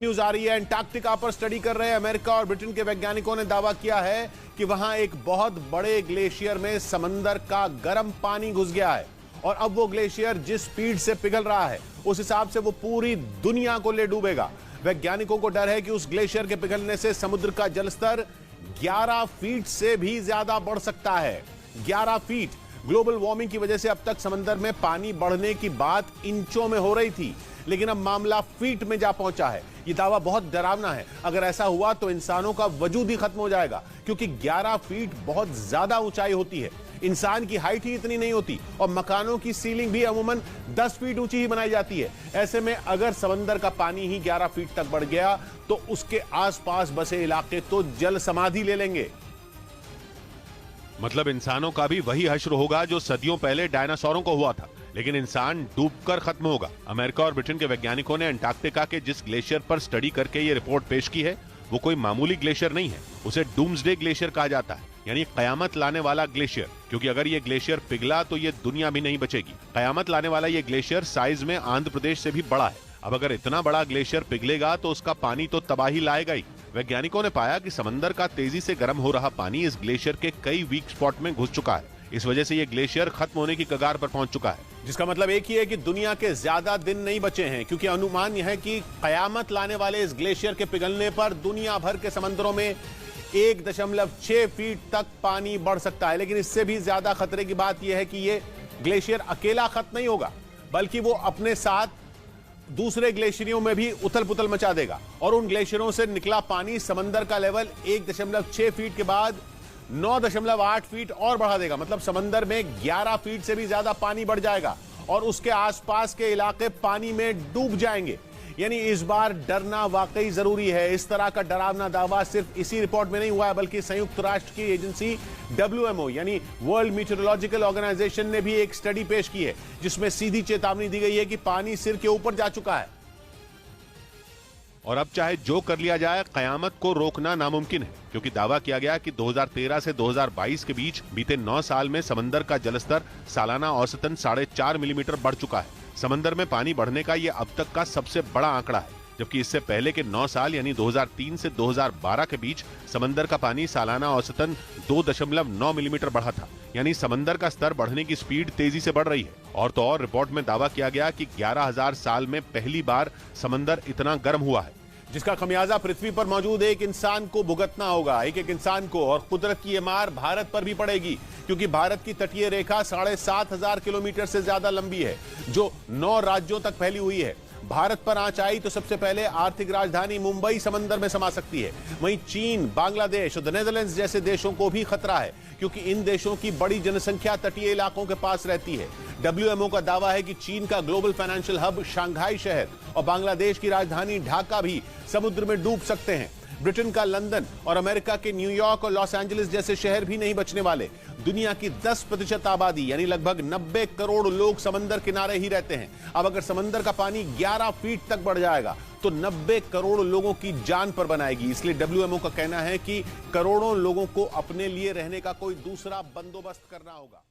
News आ रही है। Antarctica पर स्टडी कर रहे अमेरिका और ब्रिटेन के वैज्ञानिकों ने दावा किया है कि वहां एक बहुत बड़े ग्लेशियर में समंदर का गर्म पानी घुस गया है और अब वो ग्लेशियर जिस स्पीड से पिघल रहा है उस हिसाब से वो पूरी दुनिया को ले डूबेगा। वैज्ञानिकों को डर है कि उस ग्लेशियर के पिघलने से समुद्र का जलस्तर 11 फीट से भी ज्यादा बढ़ सकता है। 11 फीट। ग्लोबल वार्मिंग की वजह से अब तक समंदर में पानी बढ़ने की बात इंचों में हो रही थी, लेकिन अब मामला फीट में जा पहुंचा है। यह दावा बहुत डरावना है। अगर ऐसा हुआ तो इंसानों का वजूद ही खत्म हो जाएगा, क्योंकि 11 फीट बहुत ज्यादा ऊंचाई होती है। इंसान की हाइट ही इतनी नहीं होती और मकानों की सीलिंग भी अमूमन 10 फीट ऊंची ही बनाई जाती है। ऐसे में अगर समंदर का पानी ही 11 फीट तक बढ़ गया तो उसके आसपास बसे इलाके तो जल समाधि ले लेंगे। मतलब इंसानों का भी वही हश्र होगा जो सदियों पहले डायनासोरों को हुआ था, लेकिन इंसान डूबकर खत्म होगा। अमेरिका और ब्रिटेन के वैज्ञानिकों ने अंटार्कटिका के जिस ग्लेशियर पर स्टडी करके ये रिपोर्ट पेश की है वो कोई मामूली ग्लेशियर नहीं है। उसे डूम्सडे ग्लेशियर कहा जाता है, यानी कयामत लाने वाला ग्लेशियर, क्योंकि अगर ये ग्लेशियर पिघला तो ये दुनिया भी नहीं बचेगी। कयामत लाने वाला ये ग्लेशियर साइज में आंध्र प्रदेश से भी बड़ा है। अब अगर इतना बड़ा ग्लेशियर पिघलेगा तो उसका पानी तो तबाही लाएगा ही। वैज्ञानिकों ने पाया कि समंदर का तेजी से गर्म हो रहा पानी इस ग्लेशियर के कई वीक स्पॉट में घुस चुका है। इस वजह से ये ग्लेशियर खत्म होने की कगार पर पहुंच चुका है। जिसका मतलब एक ही है कि दुनिया के ज्यादा दिन नहीं बचे हैं, क्योंकि अनुमान यह है कि कयामत लाने वाले इस ग्लेशियर के पिघलने पर दुनिया भर के समंदरों में 1.6 फीट तक पानी बढ़ सकता है। लेकिन इससे भी ज्यादा खतरे की बात यह है कि यह ग्लेशियर अकेला खत्म नहीं होगा, बल्कि वो अपने साथ दूसरे ग्लेशियरों में भी उथल पुथल मचा देगा और उन ग्लेशियरों से निकला पानी समंदर का लेवल 1.6 फीट के बाद 9.8 फीट और बढ़ा देगा। मतलब समंदर में 11 फीट से भी ज्यादा पानी बढ़ जाएगा और उसके आसपास के इलाके पानी में डूब जाएंगे। यानी इस बार डरना वाकई जरूरी है। इस तरह का डरावना दावा सिर्फ इसी रिपोर्ट में नहीं हुआ है, बल्कि संयुक्त राष्ट्र की एजेंसी WMO यानी वर्ल्ड मीटरोलॉजिकल ऑर्गेनाइजेशन ने भी एक स्टडी पेश की है, जिसमें सीधी चेतावनी दी गई है कि पानी सिर के ऊपर जा चुका है और अब चाहे जो कर लिया जाए कयामत को रोकना नामुमकिन है, क्योंकि दावा किया गया कि 2013 से 2022 के बीच बीते 9 साल में समंदर का जलस्तर सालाना औसतन 4.5 मिलीमीटर बढ़ चुका है। समंदर में पानी बढ़ने का यह अब तक का सबसे बड़ा आंकड़ा है, जबकि इससे पहले के 9 साल यानी 2003 से 2012 के बीच समंदर का पानी सालाना औसतन 2.9 मिलीमीटर बढ़ा था। यानी समंदर का स्तर बढ़ने की स्पीड तेजी से बढ़ रही है। और तो और रिपोर्ट में दावा किया गया कि 11,000 साल में पहली बार समंदर इतना गर्म हुआ है, जिसका खमियाजा पृथ्वी पर मौजूद एक इंसान को भुगतना होगा, एक इंसान को। और कुदरत की यह मार भारत पर भी पड़ेगी, क्योंकि भारत की तटीय रेखा 7,500 किलोमीटर से ज्यादा लंबी है, जो 9 राज्यों तक फैली हुई है। भारत पर आंच आई तो सबसे पहले आर्थिक राजधानी मुंबई समंदर में समा सकती है। वहीं चीन, बांग्लादेश और नेदरलैंड्स जैसे देशों को भी खतरा है, क्योंकि इन देशों की बड़ी जनसंख्या तटीय इलाकों के पास रहती है। WMO का दावा है कि चीन का ग्लोबल फाइनेंशियल हब शंघाई शहर और बांग्लादेश की राजधानी ढाका भी समुद्र में डूब सकते हैं। ब्रिटेन का लंदन और अमेरिका के न्यूयॉर्क और लॉस एंजलिस जैसे शहर भी नहीं बचने वाले। दुनिया की 10% आबादी यानी लगभग 90 करोड़ लोग समंदर किनारे ही रहते हैं। अब अगर समंदर का पानी 11 फीट तक बढ़ जाएगा तो 90 करोड़ लोगों की जान पर बनाएगी। इसलिए WMO का कहना है कि करोड़ों लोगों को अपने लिए रहने का कोई दूसरा बंदोबस्त करना होगा।